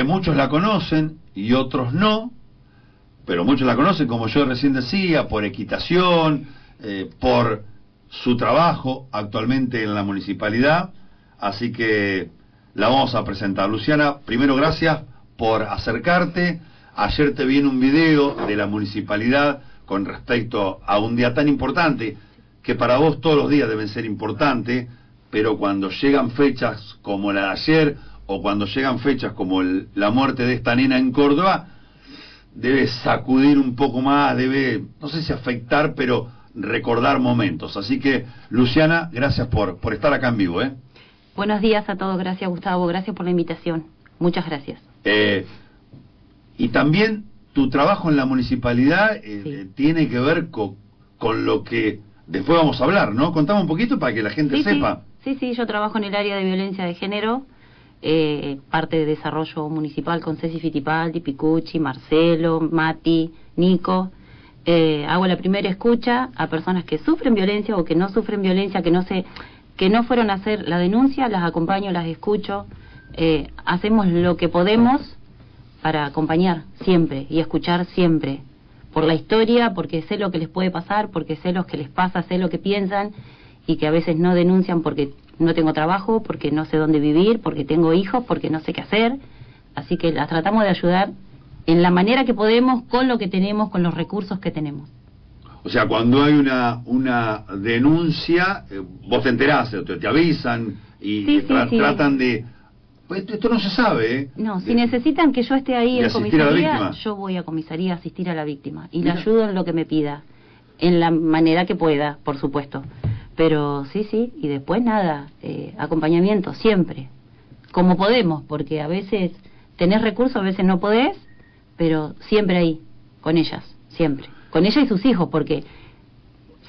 Muchos la conocen y otros no, pero muchos la conocen, como yo recién decía, por equitación, por su trabajo actualmente en la municipalidad, así que la vamos a presentar. Luciana, primero gracias por acercarte. Ayer te vi en un video de la municipalidad con respecto a un día tan importante, que para vos todos los días deben ser importantes, pero cuando llegan fechas como la de ayer, o cuando llegan fechas como la muerte de esta nena en Córdoba, debe sacudir un poco más, debe, no sé si afectar, pero recordar momentos. Así que, Luciana, gracias por estar acá en vivo, ¿eh? Buenos días a todos, gracias Gustavo, gracias por la invitación. Muchas gracias. Y también tu trabajo en la municipalidad Sí. tiene que ver con lo que después vamos a hablar, ¿no? Contame un poquito para que la gente sepa. Sí, yo trabajo en el área de violencia de género, parte de desarrollo municipal con Ceci Fittipaldi, Picucci, Marcelo, Mati, Nico. Hago la primera escucha a personas que sufren violencia o que no sufren violencia, que no fueron a hacer la denuncia, las acompaño, las escucho. Hacemos lo que podemos para acompañar siempre y escuchar siempre, por la historia, porque sé lo que les puede pasar, porque sé lo que les pasa, sé lo que piensan, y que a veces no denuncian porque no tengo trabajo, porque no sé dónde vivir, porque tengo hijos, porque no sé qué hacer. Así que las tratamos de ayudar en la manera que podemos, con lo que tenemos, con los recursos que tenemos. O sea, cuando hay una denuncia, vos te enterás, te avisan y Sí. tratan de... Pues esto no se sabe, ¿eh? No, si necesitan que yo esté ahí en asistir a la comisaría, víctima. yo voy a comisaría a asistir a la víctima y Mira. le ayudo en lo que me pida, en la manera que pueda, por supuesto. Pero sí, y después nada, acompañamiento siempre, como podemos, porque a veces tenés recursos, a veces no podés, pero siempre ahí, con ellas, siempre. Con ella y sus hijos, porque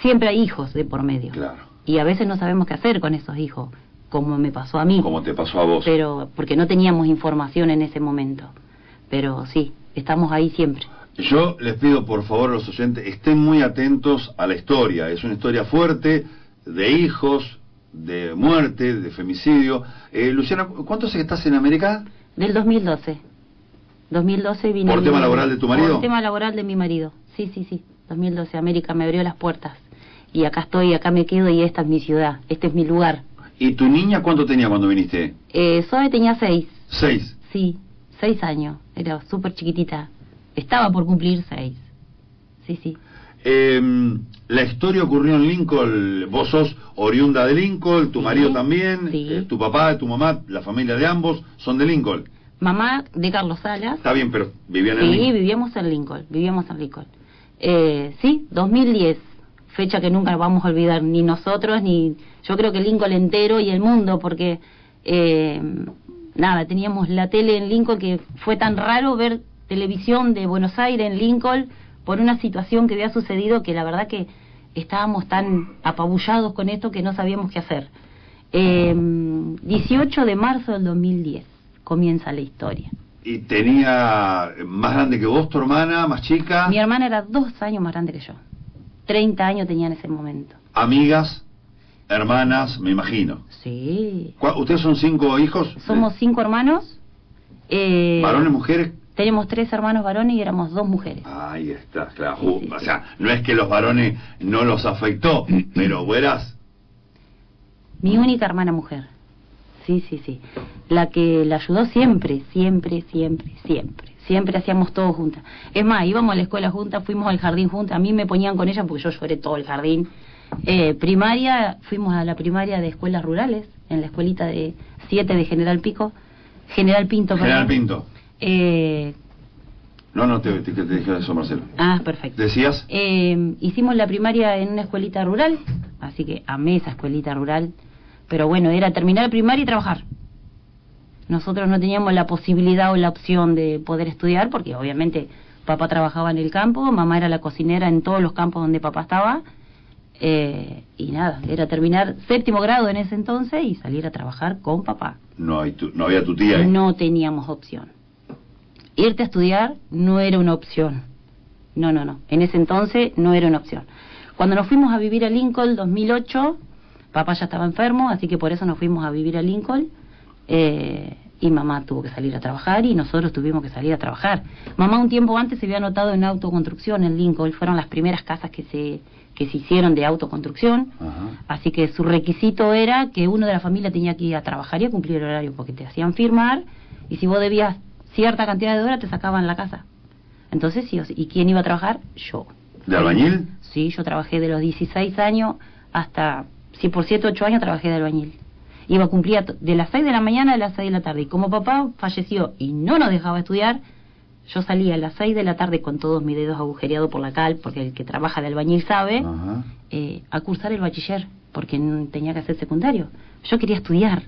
siempre hay hijos de por medio. Claro. Y a veces no sabemos qué hacer con esos hijos, como me pasó a mí. Como te pasó a vos. Pero porque no teníamos información en ese momento. Pero sí, estamos ahí siempre. Yo les pido por favor a los oyentes, estén muy atentos a la historia. Es una historia fuerte, de hijos, de muerte, de femicidio. Luciana, ¿cuánto hace que estás en América? Del 2012. 2012 vine... ¿Por tema laboral de tu marido? Por tema laboral de mi marido. Sí. 2012, América me abrió las puertas. Y acá estoy, acá me quedo y esta es mi ciudad, este es mi lugar. ¿Y tu niña cuánto tenía cuando viniste? Zoe tenía 6. 6. Sí, 6 años. Era súper chiquitita. Estaba por cumplir 6. Sí. La historia ocurrió en Lincoln. Vos sos oriunda de Lincoln, tu Sí, marido también, sí. tu papá, tu mamá, la familia de ambos son de Lincoln. Mamá de Carlos Salas. Está bien, pero vivían en Sí, Lincoln. vivíamos en Lincoln. Sí, 2010, fecha que nunca vamos a olvidar, ni nosotros, ni yo creo que Lincoln entero y el mundo, porque nada, teníamos la tele en Lincoln, que fue tan raro ver televisión de Buenos Aires en Lincoln por una situación que había sucedido, que la verdad que estábamos tan apabullados con esto que no sabíamos qué hacer. 18 de marzo del 2010 comienza la historia. ¿Y tenía más grande que vos, tu hermana, más chica? Mi hermana era 2 años más grande que yo. 30 años tenía en ese momento. Amigas, hermanas, me imagino. Sí. ¿Ustedes son 5 hijos? Somos 5 hermanos. ¿Varones, mujeres? Tenemos 3 hermanos varones y éramos 2 mujeres. Ahí está, claro. Sí. O sea, no es que los varones no los afectó, pero vos eras... Mi única hermana mujer. Sí. La que la ayudó siempre. Siempre hacíamos todo juntas. Es más, íbamos a la escuela juntas, fuimos al jardín juntas. A mí me ponían con ella porque yo lloré todo el jardín. Primaria, fuimos a la primaria de escuelas rurales, en la escuelita de 7 de General Pinto. General Pinto. No, te dije eso, Marcelo. Perfecto. ¿Decías? Hicimos la primaria en una escuelita rural, así que amé esa escuelita rural. Pero bueno, era terminar la primaria y trabajar. Nosotros no teníamos la posibilidad o la opción de poder estudiar, porque obviamente papá trabajaba en el campo, mamá era la cocinera en todos los campos donde papá estaba. Y nada, era terminar 7º grado en ese entonces y salir a trabajar con papá. No había tu tía ahí. No teníamos opción. Irte a estudiar no era una opción. No. En ese entonces no era una opción. Cuando nos fuimos a vivir a Lincoln, 2008, papá ya estaba enfermo, así que por eso nos fuimos a vivir a Lincoln. y mamá tuvo que salir a trabajar y nosotros tuvimos que salir a trabajar. Mamá un tiempo antes se había anotado en autoconstrucción en Lincoln, fueron las primeras casas que se hicieron de autoconstrucción. Ajá. Así que su requisito era que uno de la familia tenía que ir a trabajar y a cumplir el horario, porque te hacían firmar y si vos debías cierta cantidad de horas te sacaban la casa. Entonces sí, ¿y quién iba a trabajar? Yo. ¿De albañil? Sí, yo trabajé de los 16 años hasta, sí, por 7, 8 años trabajé de albañil. Iba a cumplir de las 6 de la mañana a las 6 de la tarde. Y como papá falleció y no nos dejaba estudiar, yo salía a las 6 de la tarde con todos mis dedos agujereados por la cal, porque el que trabaja de albañil sabe, a cursar el bachiller, porque no tenía que hacer secundario. Yo quería estudiar.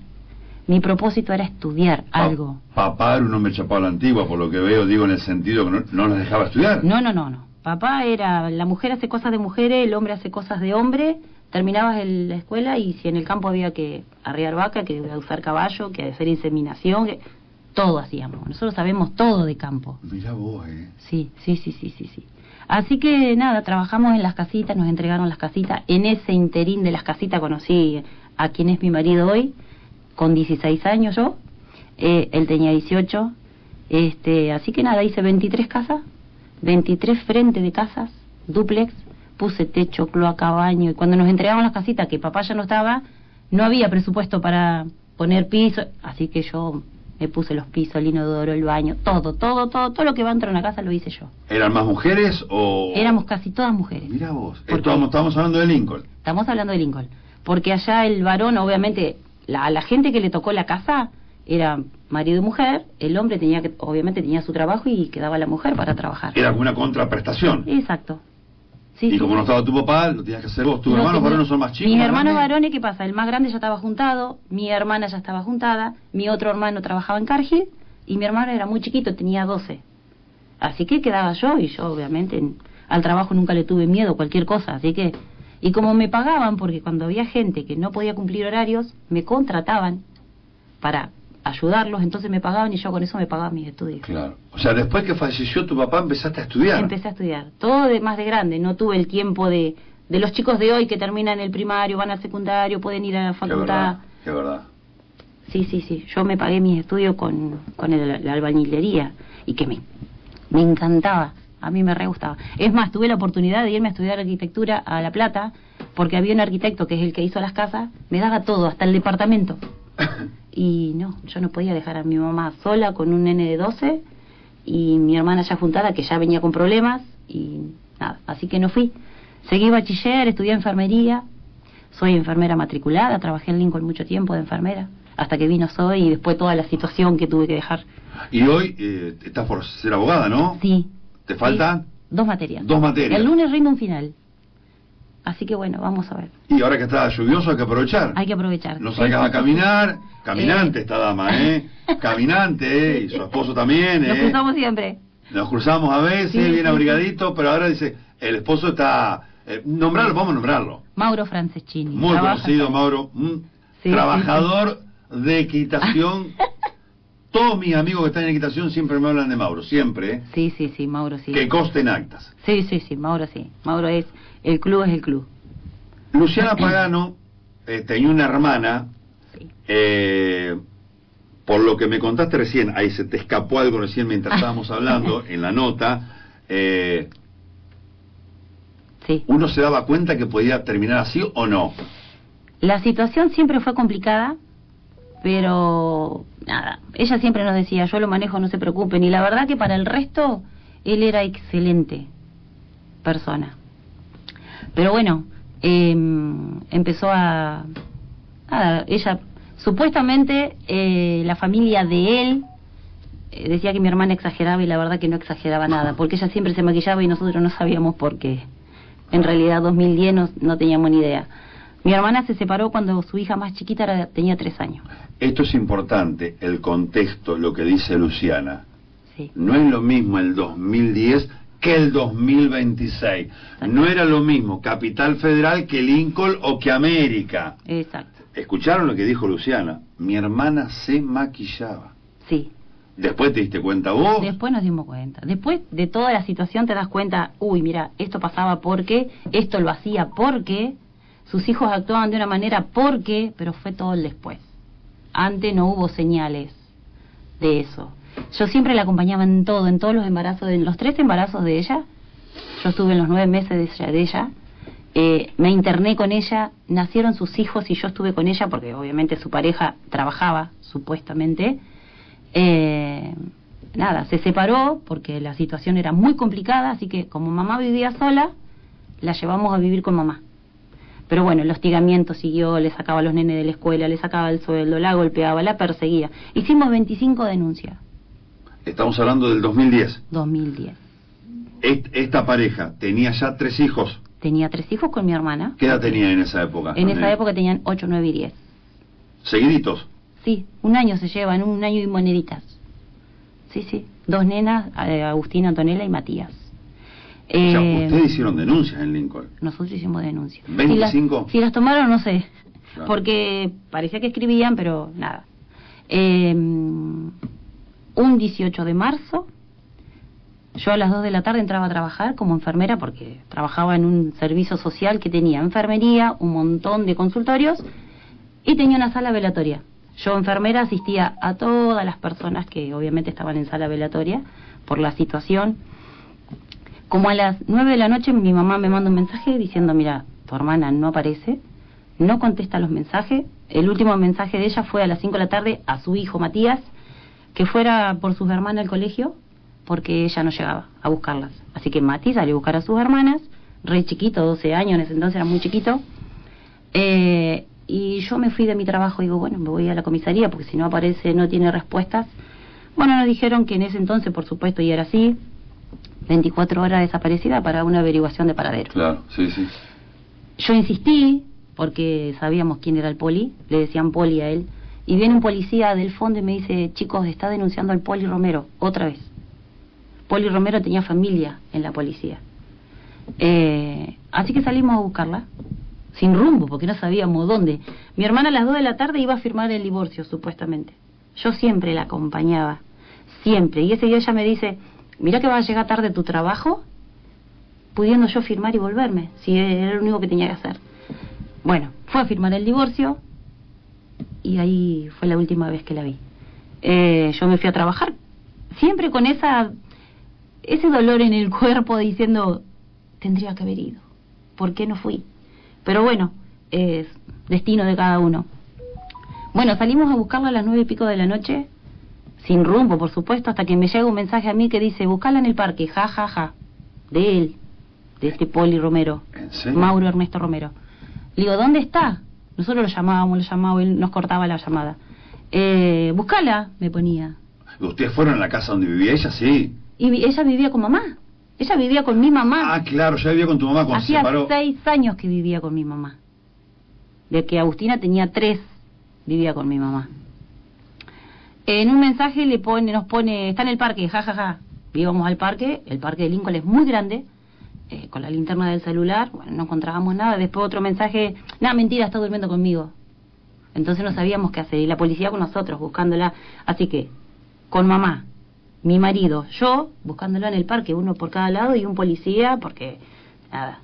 Mi propósito era estudiar algo. Papá era un hombre chapado a la antigua, por lo que veo, digo, en el sentido que no nos dejaba estudiar. No. Papá era, la mujer hace cosas de mujeres, el hombre hace cosas de hombre. Terminabas la escuela y si en el campo había que arriar vaca, que usar caballo, que hacer inseminación, todo hacíamos. Nosotros sabemos todo de campo. Mirá vos, Sí. Así que nada, trabajamos en las casitas, nos entregaron las casitas. En ese interín de las casitas conocí a quien es mi marido hoy, con 16 años yo. Él tenía 18. Así que nada, hice 23 casas, 23 frentes de casas, dúplex. Puse techo, cloaca, baño, y cuando nos entregaban las casitas, que papá ya no estaba, no había presupuesto para poner piso, así que yo me puse los pisos, el inodoro, el baño, todo lo que va dentro de una casa lo hice yo. ¿Eran más mujeres o...? Éramos casi todas mujeres. Mirá vos, estamos hablando de Lincoln. Estamos hablando de Lincoln, porque allá el varón, obviamente, a la gente que le tocó la casa, era marido y mujer, el hombre obviamente tenía su trabajo y quedaba la mujer para trabajar. Era como una contraprestación. Exacto. Sí, y como no estaba tu papá, lo tenías que hacer vos. ¿Tus hermanos varones son más chicos? Mis hermanos varones, ¿qué pasa? El más grande ya estaba juntado, mi hermana ya estaba juntada, mi otro hermano trabajaba en Cargill y mi hermano era muy chiquito, tenía 12. Así que quedaba yo y yo obviamente al trabajo nunca le tuve miedo, cualquier cosa. Así que, y como me pagaban, porque cuando había gente que no podía cumplir horarios, me contrataban para ayudarlos, entonces me pagaban y yo con eso me pagaba mis estudios. Claro. O sea, después que falleció tu papá empezaste a estudiar. Empecé a estudiar. Todo más de grande. No tuve el tiempo de los chicos de hoy que terminan el primario, van al secundario, pueden ir a la facultad. Qué verdad. Sí. Yo me pagué mis estudios con la albañilería y que me encantaba. A mí me re gustaba. Es más, tuve la oportunidad de irme a estudiar arquitectura a La Plata porque había un arquitecto que es el que hizo las casas, me daba todo, hasta el departamento. Y no, yo no podía dejar a mi mamá sola con un nene de 12 y mi hermana ya juntada que ya venía con problemas y nada, así que no fui. Seguí bachiller, estudié enfermería, soy enfermera matriculada, trabajé en Lincoln mucho tiempo de enfermera, hasta que vino Zoe y después toda la situación que tuve que dejar. Y hoy estás por ser abogada, ¿no? Sí. ¿Te faltan? Sí. 2 materias. 2 materias. El lunes rindo un final. Así que bueno, vamos a ver. Y ahora que está lluvioso hay que aprovechar. Hay que aprovechar. No salgas a caminar. Caminante esta dama, Caminante, y su esposo también, Nos cruzamos siempre. Nos cruzamos a veces, bien abrigadito, pero ahora dice, el esposo está... vamos a nombrarlo. Mauro Franceschini. Muy conocido, Mauro. Trabajador de equitación. Todos mis amigos que están en equitación siempre me hablan de Mauro, siempre. Sí, Mauro sí. Que conste en actas. Sí, Mauro sí. Mauro es el club. Luciana Pagano tenía una hermana, por lo que me contaste recién, ahí se te escapó algo recién mientras estábamos hablando en la nota, ¿uno se daba cuenta que podía terminar así o no? La situación siempre fue complicada, pero nada, ella siempre nos decía, yo lo manejo, no se preocupen, y la verdad que para el resto, él era excelente persona. Pero bueno, empezó ella, supuestamente, la familia de él decía que mi hermana exageraba y la verdad que no exageraba nada, porque ella siempre se maquillaba y nosotros no sabíamos por qué. En realidad 2010 no teníamos ni idea. Mi hermana se separó cuando su hija más chiquita tenía 3 años. Esto es importante, el contexto, lo que dice Luciana. Sí. No es lo mismo el 2010 que el 2026. No era lo mismo Capital Federal que Lincoln o que América. Exacto. ¿Escucharon lo que dijo Luciana? Mi hermana se maquillaba. Sí. ¿Después te diste cuenta vos? Después nos dimos cuenta. Después de toda la situación te das cuenta, uy, mira, esto pasaba porque, esto lo hacía porque, sus hijos actuaban de una manera porque, pero fue todo el después. Antes no hubo señales. de eso. Yo siempre la acompañaba en todo, en todos los embarazos, en los 3 embarazos de ella. Yo estuve en los 9 meses de ella. Me interné con ella, nacieron sus hijos y yo estuve con ella porque obviamente su pareja trabajaba, supuestamente. Nada, se separó porque la situación era muy complicada, así que como mamá vivía sola, la llevamos a vivir con mamá. Pero bueno, el hostigamiento siguió, le sacaba a los nenes de la escuela, le sacaba el sueldo, la golpeaba, la perseguía. Hicimos 25 denuncias. Estamos hablando del 2010. 2010. Esta pareja tenía ya 3 hijos. Tenía 3 hijos con mi hermana. ¿Qué edad tenían en esa época? En esa época tenían 8, 9 y 10. ¿Seguiditos? Sí, un año se llevan, un año y moneditas. Sí, 2 nenas, Agustina, Antonella y Matías. O sea, ustedes hicieron denuncias en Lincoln. Nosotros hicimos denuncias. ¿25? Si las tomaron, no sé. Claro. Porque parecía que escribían, pero nada. Un 18 de marzo, yo a las 2 de la tarde entraba a trabajar como enfermera porque trabajaba en un servicio social que tenía enfermería, un montón de consultorios y tenía una sala velatoria. Yo, enfermera, asistía a todas las personas que obviamente estaban en sala velatoria por la situación. Como a las 9 de la noche mi mamá me manda un mensaje diciendo, mira, tu hermana no aparece, no contesta los mensajes. El último mensaje de ella fue a las 5 de la tarde a su hijo Matías, que fuera por sus hermanas al colegio, porque ella no llegaba a buscarlas. Así que Mati salió a buscar a sus hermanas, re chiquito, 12 años, en ese entonces era muy chiquito. Y yo me fui de mi trabajo y digo, bueno, me voy a la comisaría, porque si no aparece, no tiene respuestas. Bueno, nos dijeron que en ese entonces, por supuesto, y era así, 24 horas desaparecida para una averiguación de paradero. Claro, sí. Yo insistí, porque sabíamos quién era el poli, le decían poli a él, y viene un policía del fondo y me dice, chicos, está denunciando al Poli Romero, otra vez. Poli Romero tenía familia en la policía. Así que salimos a buscarla, sin rumbo, porque no sabíamos dónde. Mi hermana a las 2 de la tarde iba a firmar el divorcio, supuestamente. Yo siempre la acompañaba, siempre. Y ese día ella me dice, mira que vas a llegar tarde a tu trabajo, pudiendo yo firmar y volverme, si era lo único que tenía que hacer. Bueno, fue a firmar el divorcio y ahí fue la última vez que la vi. Yo me fui a trabajar, siempre con ese dolor en el cuerpo diciendo, tendría que haber ido, ¿por qué no fui? Pero bueno, es destino de cada uno. Bueno, salimos a buscarla a las 9 y pico de la noche, sin rumbo, por supuesto, hasta que me llega un mensaje a mí que dice, buscala en el parque, de él, de este Poli Romero, ¿En serio? Mauro Ernesto Romero. Le digo, ¿dónde está? Nosotros lo llamábamos, él nos cortaba la llamada. Buscala, me ponía. ¿Ustedes fueron a la casa donde vivía ella? Sí. Y ella vivía con mamá. Ella vivía con mi mamá. Ah, claro, ya vivía con tu mamá cuando Hacía se separó. 6 años que vivía con mi mamá. De que Agustina tenía 3, vivía con mi mamá. En un mensaje nos pone, está en el parque, Íbamos al parque, el parque de Lincoln es muy grande, con la linterna del celular, bueno, no encontrábamos nada. Después otro mensaje, nada, mentira, está durmiendo conmigo. Entonces no sabíamos qué hacer, y la policía con nosotros, buscándola. Así que, con mamá, mi marido, yo, buscándola en el parque, uno por cada lado, y un policía, porque, nada.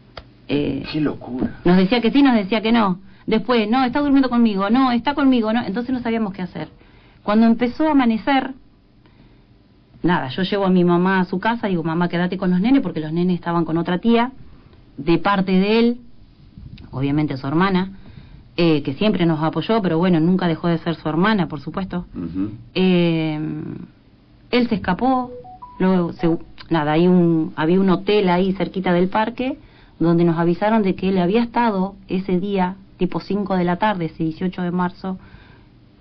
¡Qué locura! Nos decía que sí, nos decía que no. Después, no, está durmiendo conmigo, no, está conmigo, no. Entonces no sabíamos qué hacer. Cuando empezó a amanecer, nada, yo llevo a mi mamá a su casa, digo, mamá, quédate con los nenes, porque los nenes estaban con otra tía, de parte de él, obviamente su hermana, que siempre nos apoyó, pero bueno, nunca dejó de ser su hermana, por supuesto. Uh-huh. Él se escapó, luego, nada, había un hotel ahí cerquita del parque, donde nos avisaron de que él había estado ese día, tipo 5 de la tarde, ese 18 de marzo,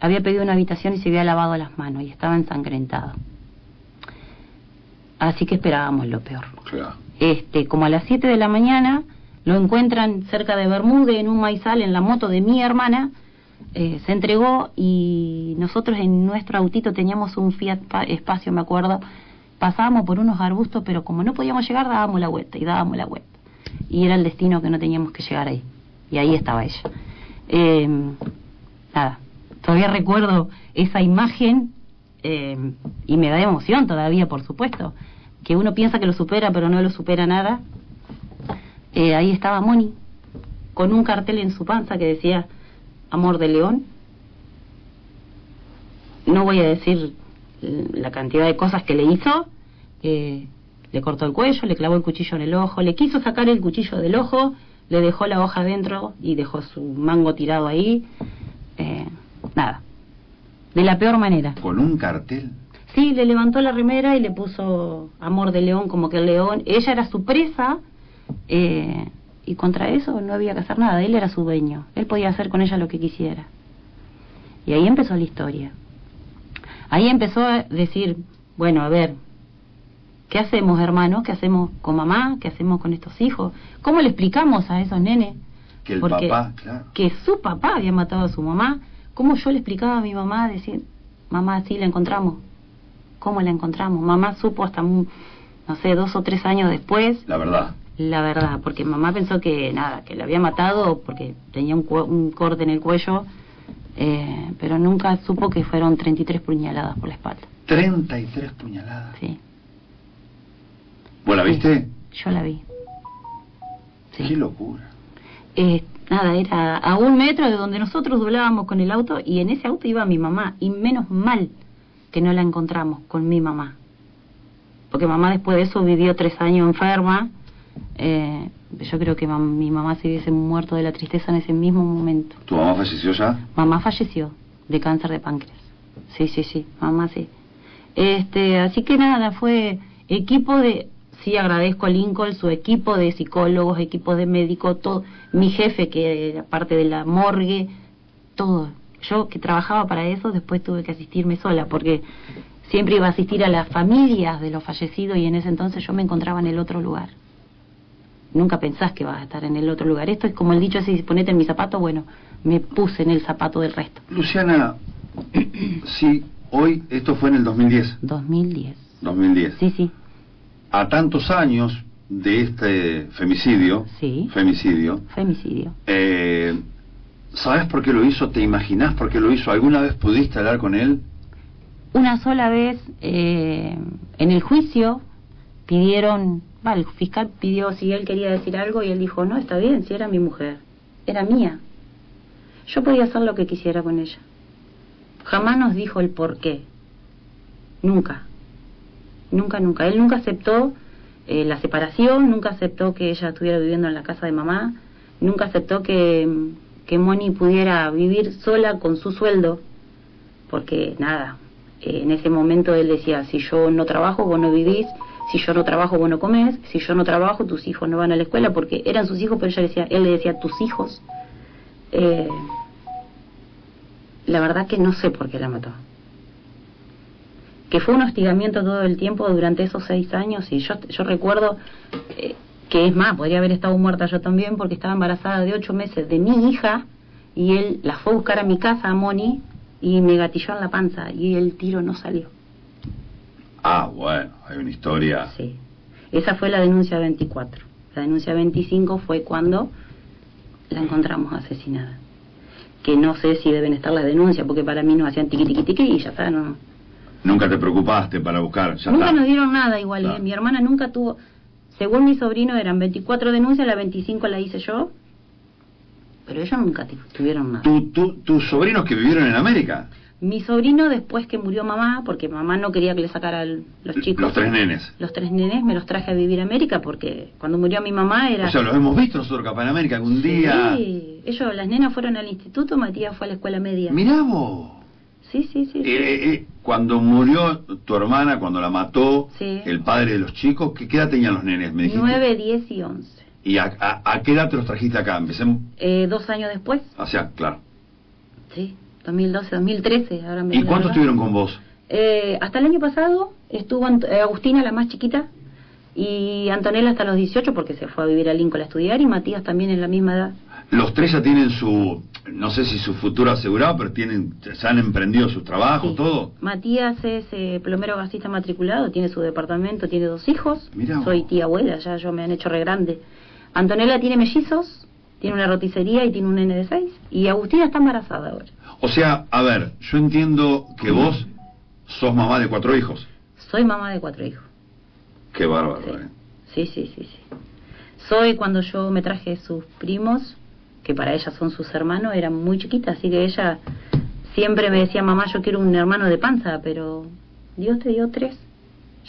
había pedido una habitación y se había lavado las manos y estaba ensangrentado. Así que esperábamos lo peor. Claro. Como a las 7 de la mañana, lo encuentran cerca de Bermúdez, en un maizal, en la moto de mi hermana, se entregó, y nosotros en nuestro autito teníamos un Fiat Espacio, me acuerdo, pasábamos por unos arbustos, pero como no podíamos llegar, dábamos la vuelta, y era el destino que no teníamos que llegar ahí, y ahí estaba ella. Nada, todavía recuerdo esa imagen, y me da emoción todavía, por supuesto, que uno piensa que lo supera, pero no lo supera nada. Ahí estaba Moni, con un cartel en su panza que decía Amor de León. No voy a decir la cantidad de cosas que le hizo. Le cortó el cuello, le clavó el cuchillo en el ojo, le quiso sacar el cuchillo del ojo, le dejó la hoja adentro y dejó su mango tirado ahí. Nada, de la peor manera. ¿Con un cartel? Sí, le levantó la remera y le puso Amor de León, como que el león, ella era su presa, y contra eso no había que hacer nada, él era su dueño, él podía hacer con ella lo que quisiera. Y ahí empezó la historia. Ahí empezó a decir, bueno, a ver, ¿qué hacemos, hermanos? ¿Qué hacemos con mamá? ¿Qué hacemos con estos hijos? ¿Cómo le explicamos a esos nenes? Que el papá, claro. Que su papá había matado a su mamá. ¿Cómo yo le explicaba a mi mamá, decir, mamá, sí, la encontramos? ¿Cómo la encontramos? Mamá supo hasta, no sé, 2 o 3 años después. La verdad. La verdad, porque mamá pensó que nada, que la había matado porque tenía un corte en el cuello, pero nunca supo que fueron 33 puñaladas por la espalda. 33 puñaladas. Sí. ¿Vos la viste? Yo la vi. Sí. Qué locura. Nada, era a 1 metro de donde nosotros doblábamos con el auto, y en ese auto iba mi mamá, y menos mal que no la encontramos con mi mamá, porque mamá después de eso vivió 3 años enferma. Yo creo que mi mamá se hubiese muerto de la tristeza en ese mismo momento. ¿Tu mamá falleció ya? Mamá falleció de cáncer de páncreas. Sí, mamá sí. Así que nada, fue equipo de... Sí, agradezco a Lincoln, su equipo de psicólogos, equipos de médicos, todo. Mi jefe, que era parte de la morgue, todo. Yo que trabajaba para eso, después tuve que asistirme sola, porque siempre iba a asistir a las familias de los fallecidos, y en ese entonces yo me encontraba en el otro lugar. Nunca pensás que vas a estar en el otro lugar. Esto es como el dicho así, si ponete en mi zapato, bueno, me puse en el zapato del resto. Luciana, sí, hoy, esto fue en el 2010. 2010. 2010. Sí. A tantos años de este femicidio. Sí. Femicidio. ¿Sabes por qué lo hizo? ¿Te imaginás por qué lo hizo? ¿Alguna vez pudiste hablar con él? Una sola vez, en el juicio, pidieron... el fiscal pidió si él quería decir algo, y él dijo, no, está bien, si era mi mujer, era mía. Yo podía hacer lo que quisiera con ella. Jamás nos dijo el por qué. Nunca. Él nunca aceptó la separación, nunca aceptó que ella estuviera viviendo en la casa de mamá, nunca aceptó que Moni pudiera vivir sola con su sueldo, porque nada, en ese momento él decía, si yo no trabajo, vos no vivís. Si yo no trabajo, vos no comés. Si yo no trabajo, tus hijos no van a la escuela, porque eran sus hijos, pero él le decía, tus hijos. La verdad que no sé por qué la mató. Que fue un hostigamiento todo el tiempo durante esos 6 años, y yo recuerdo que, es más, podría haber estado muerta yo también, porque estaba embarazada de 8 meses de mi hija, y él la fue a buscar a mi casa, a Moni, y me gatilló en la panza, y el tiro no salió. Ah, bueno, hay una historia. Sí, esa fue la denuncia 24. La denuncia 25 fue cuando la encontramos asesinada. Que no sé si deben estar las denuncias, porque para mí nos hacían tiqui tiqui tiqui y ya está, no. ¿Nunca te preocupaste para buscar? Ya nunca está. Nos dieron nada igual, Claro. Mi hermana nunca tuvo... Según mi sobrino eran 24 denuncias, la 25 la hice yo, pero ellos nunca tuvieron nada. ¿Tus sobrinos que vivieron en América? Mi sobrino, después que murió mamá, porque mamá no quería que le sacara los chicos. Los 3 nenes. Los 3 nenes me los traje a vivir a América, porque cuando murió mi mamá era... O sea, los hemos visto nosotros capaz en América algún día. Sí, las nenas fueron al instituto, Matías fue a la escuela media. Mirá vos. Sí. Cuando murió tu hermana, cuando la mató, sí, el padre de los chicos, ¿qué edad tenían los nenes? Me dijiste. 9, 10 y 11. ¿Y a qué edad te los trajiste acá? Empecemos. 2 años después. O sea, claro. Sí, 2012, 2013. Ahora ¿Y cuánto estuvieron con vos? Hasta el año pasado estuvo Agustina, la más chiquita, y Antonella hasta los 18, porque se fue a vivir a Lincoln a estudiar, y Matías también en la misma edad. Los 3 ya tienen no sé si su futuro asegurado, pero ya han emprendido sus trabajos, sí, todo. Matías es plomero gasista matriculado, tiene su departamento, tiene 2 hijos. Mirá soy vos. tía abuela, ya yo me han hecho re grande. Antonella tiene mellizos, tiene una roticería y tiene un nene de 6, y Agustina está embarazada ahora. O sea, a ver, yo entiendo que vos sos mamá de 4 hijos. Soy mamá de 4 hijos. Qué bárbaro, Sí. Soy, cuando yo me traje sus primos, que para ella son sus hermanos, eran muy chiquitas, así que ella siempre me decía, mamá, yo quiero un hermano de panza, pero Dios te dio 3.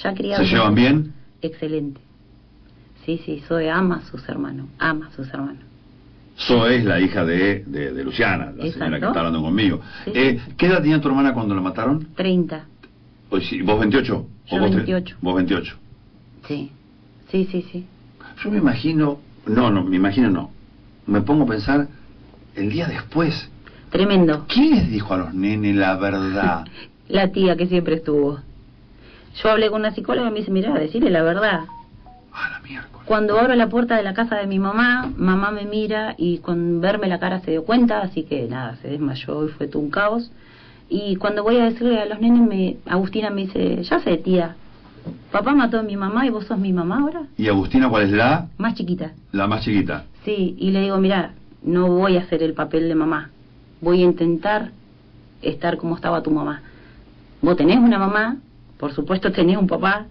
Ya criados. ¿Se llevan bien? Excelente. Sí, Zoe ama a sus hermanos. Zoe es la hija de Luciana, la Exacto. señora que está hablando conmigo. Sí. ¿Qué edad tenía tu hermana cuando la mataron? 30. ¿Vos 28? Yo ¿O vos 28. Vos 28. Sí. Yo me imagino, no. Me pongo a pensar el día después. Tremendo. ¿Quién les dijo a los nenes la verdad? La tía que siempre estuvo. Yo hablé con una psicóloga y me dice, mirá, decirle la verdad. A la miércoles. Cuando abro la puerta de la casa de mi mamá, mamá me mira y con verme la cara se dio cuenta, así que nada, se desmayó y fue todo un caos. Y cuando voy a decirle a los nenes, Agustina me dice, ya sé, tía, papá mató a mi mamá y vos sos mi mamá ahora. ¿Y Agustina cuál es la? Más chiquita. La más chiquita. Sí, y le digo, mira, no voy a hacer el papel de mamá, voy a intentar estar como estaba tu mamá. Vos tenés una mamá, por supuesto tenés un papá,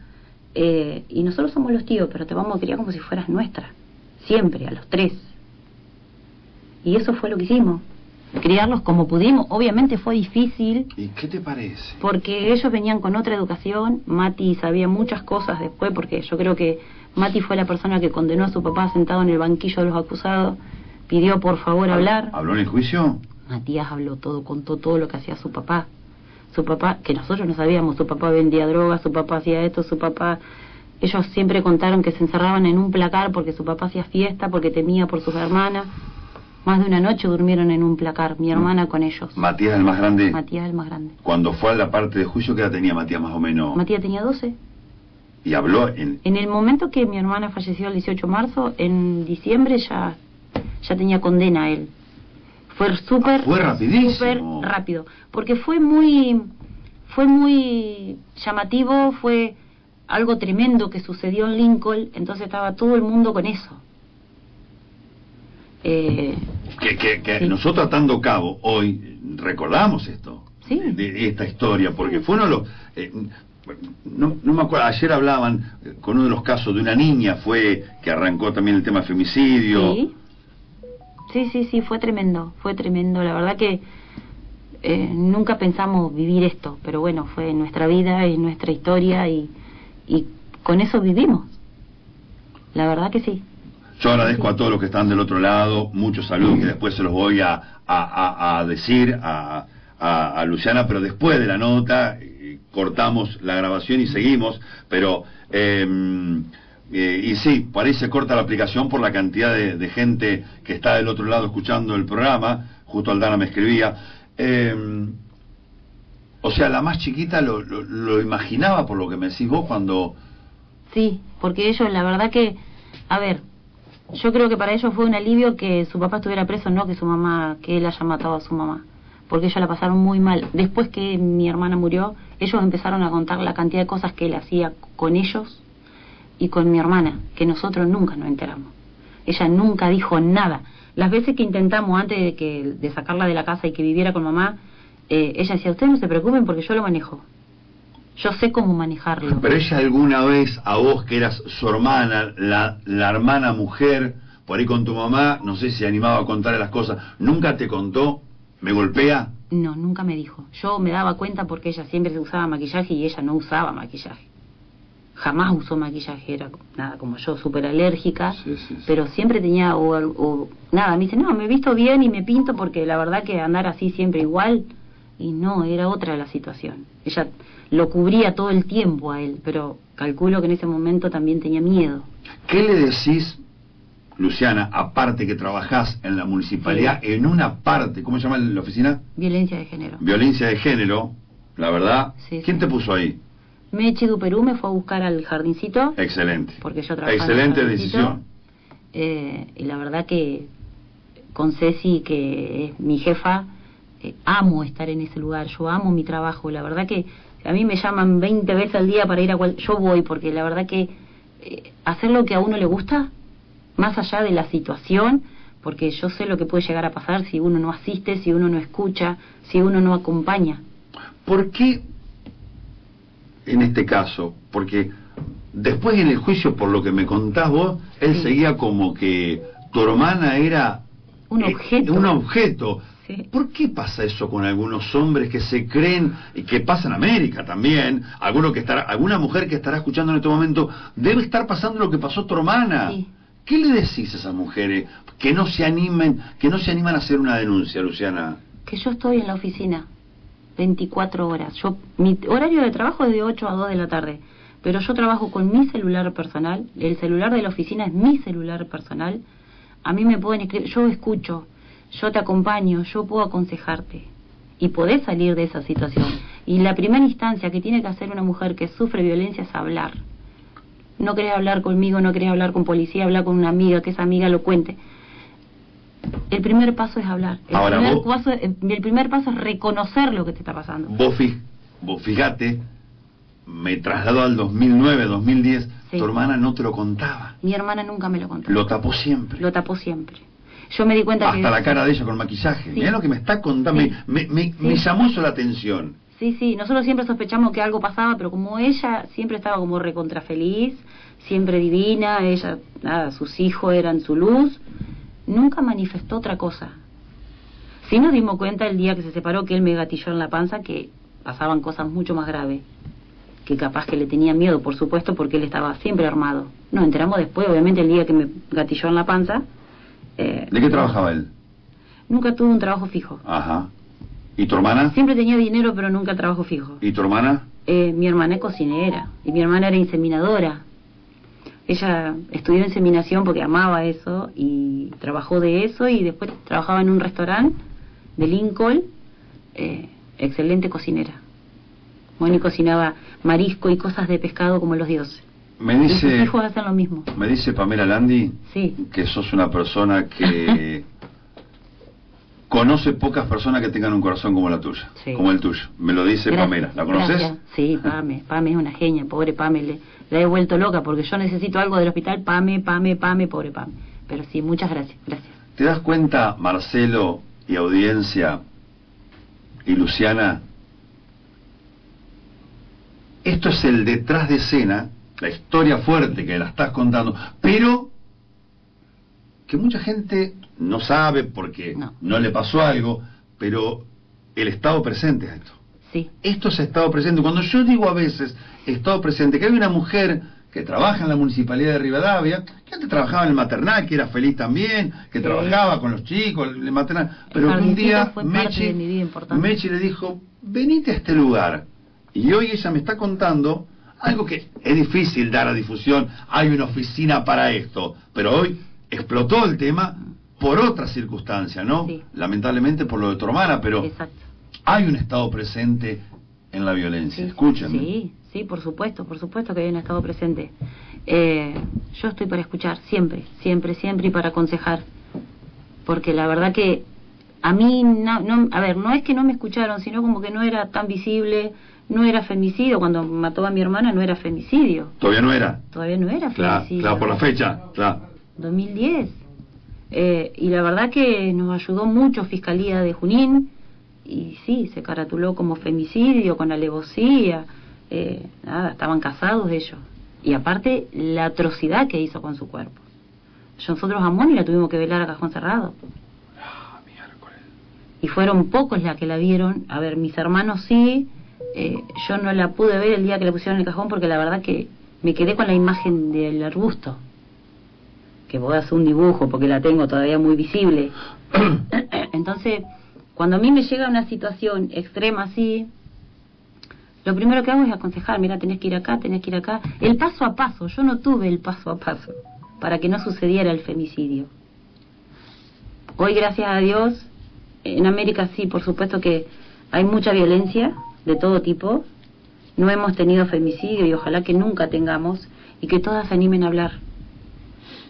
y nosotros somos los tíos, pero te vamos a criar como si fueras nuestra, siempre, a los 3. Y eso fue lo que hicimos, criarlos como pudimos. Obviamente fue difícil. ¿Y qué te parece? Porque ellos venían con otra educación. Mati sabía muchas cosas después, porque yo creo que Mati fue la persona que condenó a su papá sentado en el banquillo de los acusados, pidió por favor hablar. ¿Habló en el juicio? Matías habló todo, contó todo lo que hacía su papá. Su papá, que nosotros no sabíamos, su papá vendía drogas, su papá hacía esto, su papá... Ellos siempre contaron que se encerraban en un placar porque su papá hacía fiesta, porque temía por sus hermanas. Más de una noche durmieron en un placar, mi hermana con ellos. ¿Matías el más grande? Matías el más grande. Cuando fue a la parte de juicio, ¿qué edad tenía Matías más o menos? Matías tenía 12. ¿Y habló en...? En el momento que mi hermana falleció el 18 de marzo, en diciembre ya tenía condena a él. Fue Fue rapidísimo. súper rápido, porque fue muy llamativo, fue algo tremendo que sucedió en Lincoln, entonces estaba todo el mundo con eso. Que Sí. nosotros atando cabo hoy recordamos esto, Sí. de esta historia, porque fue uno de los... no me acuerdo, ayer hablaban con uno de los casos de una niña, fue que arrancó también el tema femicidio. Sí, fue tremendo, la verdad que nunca pensamos vivir esto, pero bueno, fue nuestra vida y nuestra historia y con eso vivimos, la verdad que sí. Yo agradezco a todos los que están del otro lado, muchos saludos que después se los voy a decir a Luciana, pero después de la nota cortamos la grabación y seguimos, pero y sí, por ahí se corta la aplicación por la cantidad de gente que está del otro lado escuchando el programa. Justo Aldana me escribía, o sea, la más chiquita lo imaginaba por lo que me decís vos cuando... Sí, porque ellos, la verdad que, a ver, yo creo que para ellos fue un alivio que su papá estuviera preso, no que su mamá, que él haya matado a su mamá, porque ellos la pasaron muy mal. Después que mi hermana murió, ellos empezaron a contar la cantidad de cosas que él hacía con ellos y con mi hermana, que nosotros nunca nos enteramos. Ella nunca dijo nada. Las veces que intentamos, antes de sacarla de la casa y que viviera con mamá, ella decía, ustedes no se preocupen porque yo lo manejo. Yo sé cómo manejarlo. Pero ella alguna vez, a vos que eras su hermana, la hermana mujer, por ahí con tu mamá, no sé si se animaba a contarle las cosas, ¿nunca te contó, me golpea? No, nunca me dijo. Yo me daba cuenta porque ella siempre usaba maquillaje y ella no usaba maquillaje. Jamás usó maquillaje, era nada como yo, súper alérgica, Sí. pero siempre tenía, nada, me dice, no, me he visto bien y me pinto porque la verdad que andar así siempre igual, y no, era otra la situación. Ella lo cubría todo el tiempo a él, pero calculo que en ese momento también tenía miedo. ¿Qué le decís, Luciana, aparte que trabajás en la municipalidad, en una parte, ¿cómo se llama la oficina? Violencia de género. Violencia de género, la verdad. Sí, ¿Quién sí. te puso ahí? Mechi Duperú me fue a buscar al jardincito. Excelente. Porque yo trabajaba Excelente en el jardincito. decisión. Y la verdad que con Ceci, que es mi jefa, amo estar en ese lugar, yo amo mi trabajo. La verdad que a mí me llaman 20 veces al día para ir yo voy, porque la verdad que hacer lo que a uno le gusta, más allá de la situación, porque yo sé lo que puede llegar a pasar si uno no asiste, si uno no escucha, si uno no acompaña. ¿Por qué en este caso? Porque después en el juicio, por lo que me contás vos, él Sí. seguía como que tu hermana era Un objeto. un objeto. Sí. ¿Por qué pasa eso con algunos hombres que se creen, y que pasa en América también, alguna mujer que estará escuchando en este momento, debe estar pasando lo que pasó tu hermana? Sí. ¿Qué le decís a esas mujeres que no se animan a hacer una denuncia, Luciana? Que yo estoy en la oficina 24 horas. Mi horario de trabajo es de 8 a 2 de la tarde, pero yo trabajo con mi celular personal, el celular de la oficina es mi celular personal. A mí me pueden escribir, yo escucho, yo te acompaño, yo puedo aconsejarte y podés salir de esa situación. Y la primera instancia que tiene que hacer una mujer que sufre violencia es hablar. No querés hablar conmigo, no querés hablar con policía, hablar con una amiga, que esa amiga lo cuente. El primer paso es hablar. El primer paso es reconocer lo que te está pasando. Vos fíjate, me trasladó al 2009, 2010, sí. Tu hermana no te lo contaba. Mi hermana nunca me lo contó. Lo tapó siempre. Lo tapó siempre. Yo me di cuenta hasta la cara de ella con maquillaje. Sí. Mirá lo que me está contando, sí. me llamó eso la atención. Sí, nosotros siempre sospechamos que algo pasaba, pero como ella siempre estaba como recontra feliz, siempre divina, ella, nada, sus hijos eran su luz, nunca manifestó otra cosa. Sí nos dimos cuenta el día que se separó que él me gatilló en la panza que pasaban cosas mucho más graves, que capaz que le tenía miedo, por supuesto, porque él estaba siempre armado. Nos enteramos después, obviamente, el día que me gatilló en la panza. ¿De qué trabajaba él? Nunca tuvo un trabajo fijo. Ajá. ¿Y tu hermana? Siempre tenía dinero, pero nunca trabajo fijo. ¿Y tu hermana? Mi hermana es cocinera, y mi hermana era inseminadora. Ella estudió inseminación porque amaba eso, y trabajó de eso, y después trabajaba en un restaurante de Lincoln, excelente cocinera. Moni cocinaba marisco y cosas de pescado como los dioses. Y sus hijos hacen lo mismo. Me dice Pamela Landi, sí, que sos una persona que conoce pocas personas que tengan un corazón como la tuya, sí. Como el tuyo. Me lo dice gracias, Pamela. ¿La conoces? Gracias. Sí, Pame es una genia, pobre Pame. La he vuelto loca porque yo necesito algo del hospital, Pame, pobre Pame. Pero sí, muchas gracias. ¿Te das cuenta, Marcelo y audiencia y Luciana? Esto es el detrás de escena, la historia fuerte que la estás contando, pero que mucha gente no sabe porque no le pasó algo, pero el estado presente es esto. Sí. Esto es estado presente. Cuando yo digo a veces estado presente, que hay una mujer que trabaja en la Municipalidad de Rivadavia, que antes trabajaba en el maternal, que era feliz también, que trabajaba con los chicos, el maternal, pero que un día Mechi le dijo, venite a este lugar. Y hoy ella me está contando algo que es difícil dar a difusión, hay una oficina para esto, pero hoy explotó el tema por otra circunstancia, ¿no? Sí. Lamentablemente por lo de tu hermana, pero exacto. Hay un estado presente en la violencia, sí. Escúchame. Sí, por supuesto que hay un estado presente. Yo estoy para escuchar, siempre, y para aconsejar, porque la verdad que a mí, no es que no me escucharon, sino como que no era tan visible. No era femicidio, cuando mató a mi hermana no era femicidio. ¿Todavía no era? Todavía no era femicidio. Claro, por la fecha, claro. 2010. Y la verdad que nos ayudó mucho Fiscalía de Junín, y sí, se caratuló como femicidio, con alevosía, estaban casados ellos. Y aparte, la atrocidad que hizo con su cuerpo. Nosotros a Moni la tuvimos que velar a cajón cerrado. Miércoles. Y fueron pocos las que la vieron. A ver, mis hermanos sí. Yo no la pude ver el día que la pusieron en el cajón porque la verdad que me quedé con la imagen del arbusto, que voy a hacer un dibujo porque la tengo todavía muy visible. Entonces, cuando a mí me llega una situación extrema así, lo primero que hago es aconsejar, mira, tenés que ir acá, el paso a paso. Yo no tuve el paso a paso para que no sucediera el femicidio. Hoy, gracias a Dios, en América sí, por supuesto que hay mucha violencia de todo tipo, no hemos tenido femicidio y ojalá que nunca tengamos, y que todas se animen a hablar.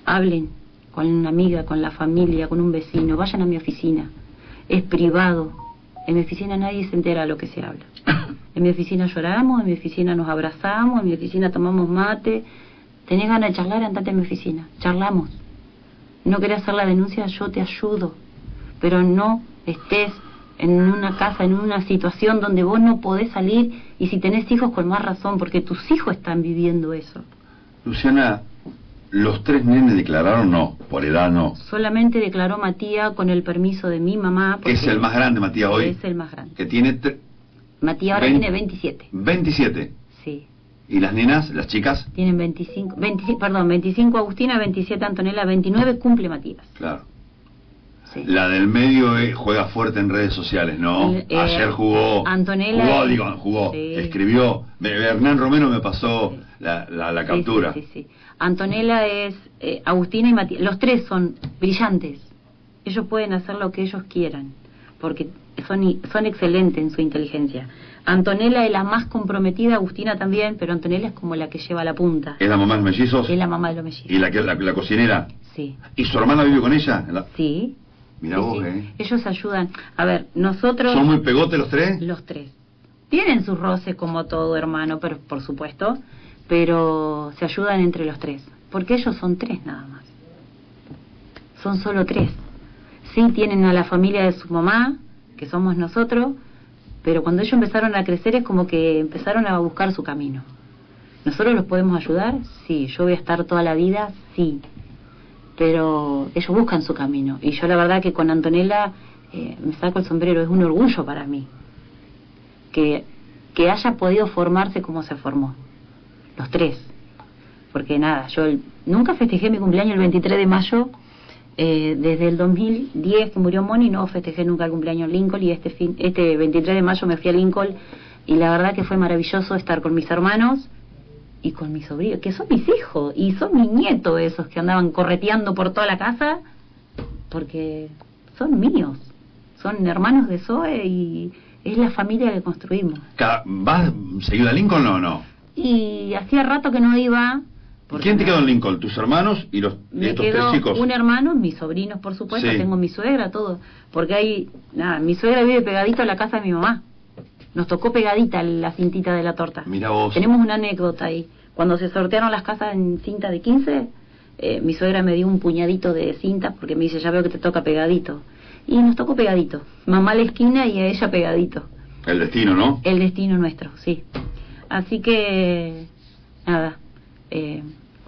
Hablen con una amiga, con la familia, con un vecino, vayan a mi oficina, es privado, en mi oficina nadie se entera de lo que se habla. En mi oficina lloramos, en mi oficina nos abrazamos, en mi oficina tomamos mate. Tenés ganas de charlar, andate a mi oficina, charlamos. No querés hacer la denuncia, yo te ayudo, pero no estés en una casa, en una situación donde vos no podés salir, y si tenés hijos con más razón, porque tus hijos están viviendo eso. Luciana, ¿Los 3 nenes declararon? No, por edad no. Solamente declaró Matías con el permiso de mi mamá. Es el más grande, Matías, hoy. Es el más grande. Que tiene... Matías ahora tiene 27. 27. Sí. ¿Y las nenas, las chicas? Tienen 25 Agustina, 27 Antonella, 29 cumple Matías. Claro. Sí. La del medio juega fuerte en redes sociales, ¿no? Ayer jugó. Antonella. Jugó. Sí. Escribió. Hernán Romero me pasó sí. la captura. Sí. Antonella es Agustina y Matías. Los 3 son brillantes. Ellos pueden hacer lo que ellos quieran, porque son excelentes en su inteligencia. Antonella es la más comprometida, Agustina también, pero Antonella es como la que lleva la punta. ¿Es la mamá de los mellizos? Es la mamá de los mellizos. ¿Y la cocinera? Sí. ¿Y su hermana vive con ella? Sí. Mirá sí, vos, sí. Ellos ayudan. A ver, nosotros... ¿Son muy pegotes los 3? Los 3. Tienen sus roces como todo hermano, pero por supuesto, pero se ayudan entre los 3. Porque ellos son 3 nada más. Son solo 3. Sí, tienen a la familia de su mamá, que somos nosotros, pero cuando ellos empezaron a crecer es como que empezaron a buscar su camino. ¿Nosotros los podemos ayudar? Sí. ¿Yo voy a estar toda la vida? Sí. Pero ellos buscan su camino. Y yo la verdad que con Antonella me saco el sombrero, es un orgullo para mí. Que haya podido formarse como se formó. Los 3. Porque nada, yo nunca festejé mi cumpleaños el 23 de mayo. Desde el 2010 que murió Moni no festejé nunca el cumpleaños en Lincoln, y este 23 de mayo me fui a Lincoln y la verdad que fue maravilloso estar con mis hermanos y con mis sobrinos, que son mis hijos y son mis nietos, esos que andaban correteando por toda la casa, porque son míos, son hermanos de Zoe y es la familia que construimos. ¿Vas seguido a Lincoln o no? Y hacía rato que no iba. ¿Quién te quedó en Lincoln? ¿Tus hermanos y estos 3 chicos? Un hermano, mis sobrinos, por supuesto, sí. Tengo mi suegra, todo. Porque mi suegra vive pegadito a la casa de mi mamá. Nos tocó pegadita la cintita de la torta. Mira vos. Tenemos una anécdota ahí. Cuando se sortearon las casas en cinta de 15, mi suegra me dio un puñadito de cinta porque me dice, ya veo que te toca pegadito. Y nos tocó pegadito. Mamá a la esquina y a ella pegadito. El destino, ¿no? El destino nuestro, sí. Así que, nada...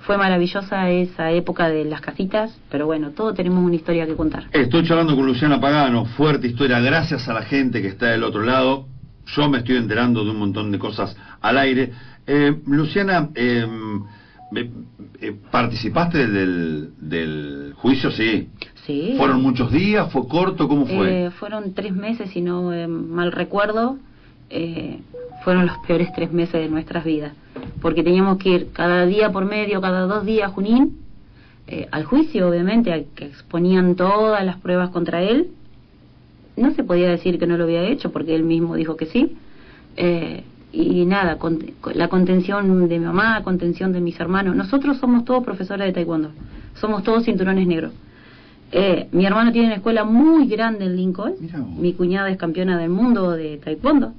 fue maravillosa esa época de las casitas, pero bueno, todos tenemos una historia que contar. Estoy charlando con Luciana Pagano, fuerte historia, gracias a la gente que está del otro lado. Yo me estoy enterando de un montón de cosas al aire. Luciana, ¿participaste del juicio? Sí. Sí. ¿Fueron muchos días? ¿Fue corto? ¿Cómo fue? Fueron 3 meses, si no mal recuerdo. Fueron los peores 3 meses de nuestras vidas, porque teníamos que ir cada día por medio, cada 2 días a Junín, al juicio, obviamente, que exponían todas las pruebas contra él. No se podía decir que no lo había hecho, porque él mismo dijo que sí. Y nada, la contención de mi mamá, contención de mis hermanos. Nosotros somos todos profesores de taekwondo, somos todos cinturones negros. Mi hermano tiene una escuela muy grande en Lincoln. Mi cuñada es campeona del mundo de taekwondo.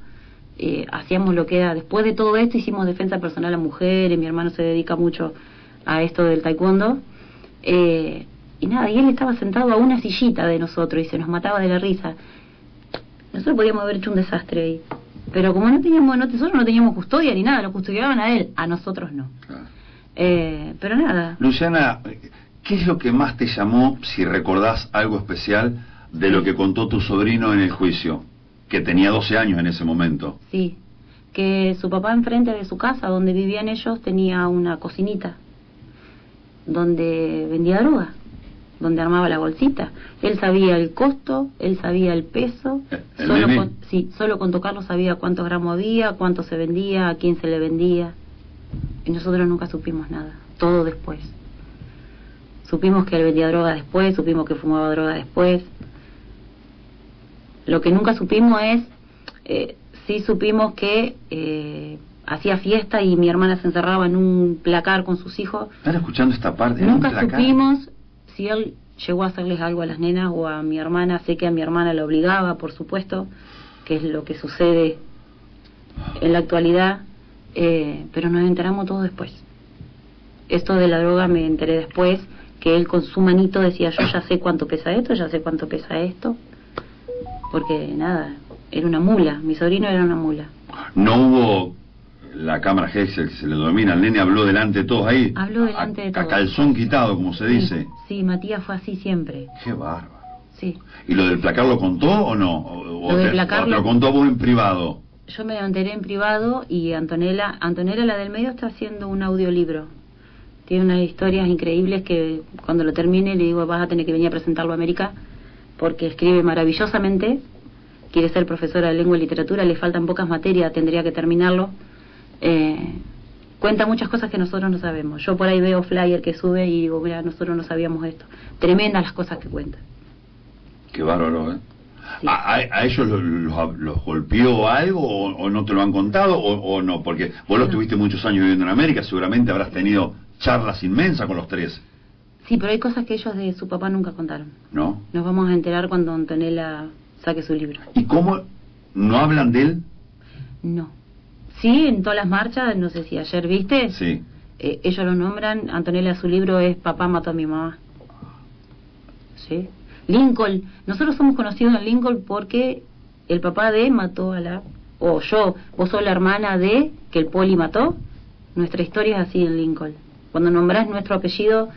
Hacíamos lo que era, después de todo esto hicimos defensa personal a mujeres, mi hermano se dedica mucho a esto del taekwondo, y nada, y él estaba sentado a una sillita de nosotros y se nos mataba de la risa. Nosotros podíamos haber hecho un desastre ahí, pero como nosotros no teníamos custodia ni nada, lo custodiaban a él, a nosotros no. Pero nada. Luciana, ¿qué es lo que más te llamó, si recordás algo especial, de lo que contó tu sobrino en el juicio? Que tenía 12 años en ese momento. Sí, que su papá enfrente de su casa, donde vivían ellos, tenía una cocinita, donde vendía droga, donde armaba la bolsita. Él sabía el costo, él sabía el peso, solo con tocarlo sabía cuántos gramos había, cuánto se vendía, a quién se le vendía. Y nosotros nunca supimos nada, todo después. Supimos que él vendía droga después, supimos que fumaba droga después. Lo que nunca supimos es, sí supimos que hacía fiesta y mi hermana se encerraba en un placar con sus hijos. ¿Están escuchando esta parte? Nunca supimos si él llegó a hacerles algo a las nenas o a mi hermana. Sé que a mi hermana la obligaba, por supuesto, que es lo que sucede en la actualidad, pero nos enteramos todo después. Esto de la droga me enteré después, que él con su manito decía, yo ya sé cuánto pesa esto, ya sé cuánto pesa esto. Porque nada, era una mula, mi sobrino era una mula. No hubo la cámara Gesell, que se le domina, el nene habló delante de todos ahí. Habló delante de todos. A calzón quitado, como se dice. Sí, Matías fue así siempre. Qué bárbaro. Sí. ¿Y lo del placar lo contó o no? ¿O Lo del te placar lo contó vos en privado? Yo me lo enteré en privado y Antonella, la del medio, está haciendo un audiolibro. Tiene unas historias increíbles que cuando lo termine le digo, vas a tener que venir a presentarlo a América, porque escribe maravillosamente, quiere ser profesora de lengua y literatura, le faltan pocas materias, tendría que terminarlo. Cuenta muchas cosas que nosotros no sabemos. Yo por ahí veo flyer que sube y digo, mira, nosotros no sabíamos esto. Tremendas las cosas que cuenta. Qué bárbaro, ¿eh? Sí. ¿A ellos los golpeó algo o no te lo han contado o no? Porque vos los tuviste muchos años viviendo en América, seguramente habrás tenido charlas inmensas con los tres. Sí, pero hay cosas que ellos de su papá nunca contaron. ¿No? Nos vamos a enterar cuando Antonella saque su libro. ¿Y cómo no hablan de él? No. Sí, en todas las marchas, no sé si ayer viste. Sí. Ellos lo nombran, Antonella su libro es Papá mató a mi mamá. ¿Sí? Lincoln, nosotros somos conocidos en Lincoln porque el papá de mató a la... O yo, vos sos la hermana de que el poli mató. Nuestra historia es así en Lincoln. Cuando nombrás nuestro apellido,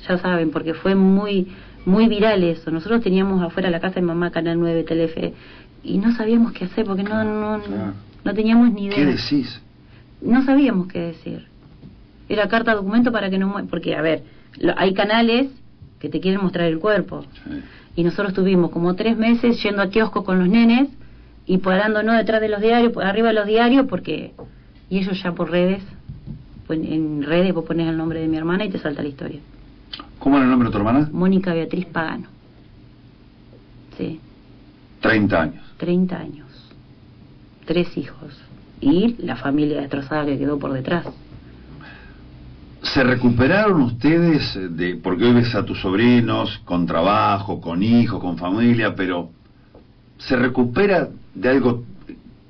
ya saben, porque fue muy viral eso. Nosotros teníamos afuera de la casa de mamá Canal 9 Telefe y no sabíamos qué hacer porque no teníamos ni idea. ¿Qué decís? No sabíamos qué decir. Era carta documento para que no... Porque, a ver, hay canales que te quieren mostrar el cuerpo. Sí. Y nosotros tuvimos como 3 meses yendo a kiosco con los nenes y parándonos detrás de los diarios, arriba de los diarios, porque... Y ellos ya por redes, pues en redes vos pones el nombre de mi hermana y te salta la historia. ¿Cómo era el nombre de tu hermana? Mónica Beatriz Pagano. Sí. 30 años. 30 años. 3 hijos. Y la familia destrozada que quedó por detrás. ¿Se recuperaron ustedes porque hoy ves a tus sobrinos con trabajo, con hijos, con familia, pero se recupera de algo,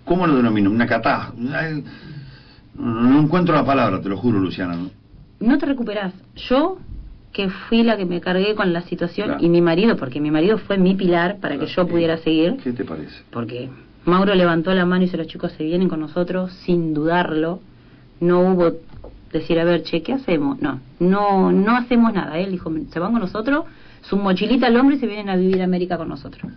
¿cómo lo denomino? Una catástrofe. No encuentro la palabra, te lo juro, Luciana. No te recuperás. Yo, que fui la que me cargué con la situación, claro. Y mi marido, porque mi marido fue mi pilar para que yo pudiera seguir. ¿Qué te parece? Porque Mauro levantó la mano y dice, los chicos se vienen con nosotros, sin dudarlo. No hubo decir, a ver, che, ¿qué hacemos? No hacemos nada. Él dijo, se van con nosotros, su mochilita al hombro y se vienen a vivir a América con nosotros.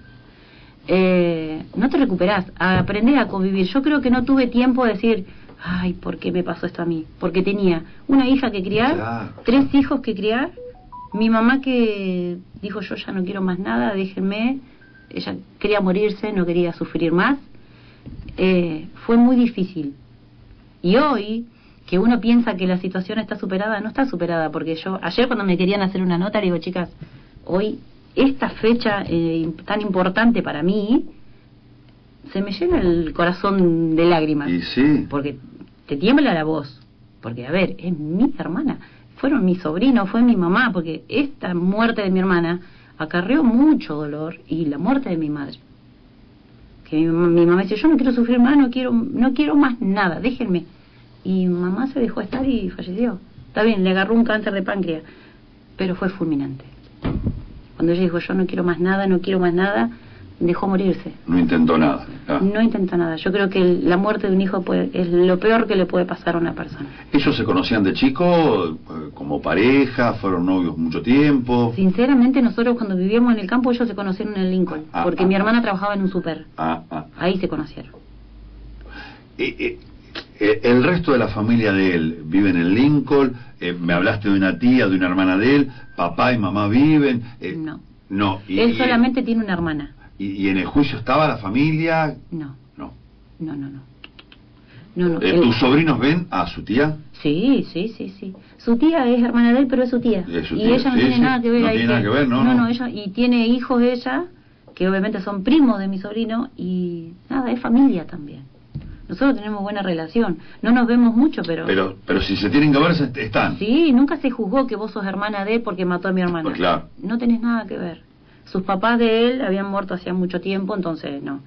No te recuperás, aprendés a convivir. Yo creo que no tuve tiempo de decir, ay, ¿por qué me pasó esto a mí? Porque tenía una hija que criar, claro. 3 hijos que criar, mi mamá que dijo, yo ya no quiero más nada, déjenme. Ella quería morirse, no quería sufrir más. Fue muy difícil. Y hoy, que uno piensa que la situación está superada, no está superada, porque yo, ayer cuando me querían hacer una nota, le digo, chicas, hoy, esta fecha tan importante para mí, se me llena el corazón de lágrimas. Y sí. Porque te tiembla la voz. Porque, a ver, es mi hermana, fueron mis sobrinos, fue mi mamá, porque esta muerte de mi hermana acarreó mucho dolor, y la muerte de mi madre. Que mi mamá dice, yo no quiero sufrir más, no quiero más nada, déjenme. Y mamá se dejó estar y falleció. Está bien, le agarró un cáncer de páncreas, pero fue fulminante. Cuando ella dijo, yo no quiero más nada, dejó morirse. No intentó nada. No intentó nada. Yo creo que la muerte de un hijo es lo peor que le puede pasar a una persona. ¿Ellos se conocían de chico, como pareja, fueron novios mucho tiempo? Sinceramente, nosotros cuando vivíamos en el campo, ellos se conocieron en Lincoln, porque mi hermana trabajaba en un súper. Ahí se conocieron. El resto de la familia de él viven en Lincoln. Me hablaste de una tía, de una hermana de él. Papá y mamá viven. No. Él solamente tiene una hermana. ¿Y en el juicio estaba la familia? No. ¿Tus sobrinos ven a su tía? Sí. Su tía es hermana de él, pero es su tía. Y ella no tiene nada que ver ahí. No tiene nada que ver, no. Ella, y tiene hijos ella, que obviamente son primos de mi sobrino, y nada, es familia también. Nosotros tenemos buena relación, no nos vemos mucho, pero si se tienen que ver, están. Sí, nunca se juzgó que vos sos hermana de él porque mató a mi hermana. Pues claro. No tenés nada que ver. Sus papás de él habían muerto hacía mucho tiempo, entonces no.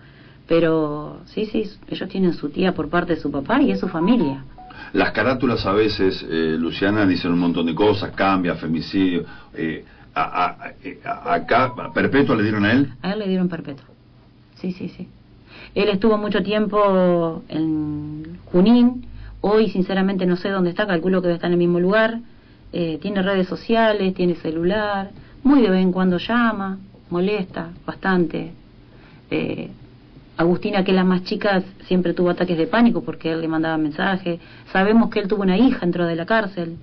Pero sí, ellos tienen su tía por parte de su papá y es su familia. Las carátulas a veces, Luciana, dicen un montón de cosas, cambia, femicidio. Acá, ¿perpetua le dieron a él? A él le dieron perpetua. Sí. Él estuvo mucho tiempo en Junín, Hoy sinceramente no sé dónde está, calculo que está en el mismo lugar. Tiene redes sociales, tiene celular, muy de vez en cuando llama, molesta bastante. Agustina, que es la más chica, siempre tuvo ataques de pánico porque él le mandaba mensajes. Sabemos que él tuvo una hija dentro de la cárcel.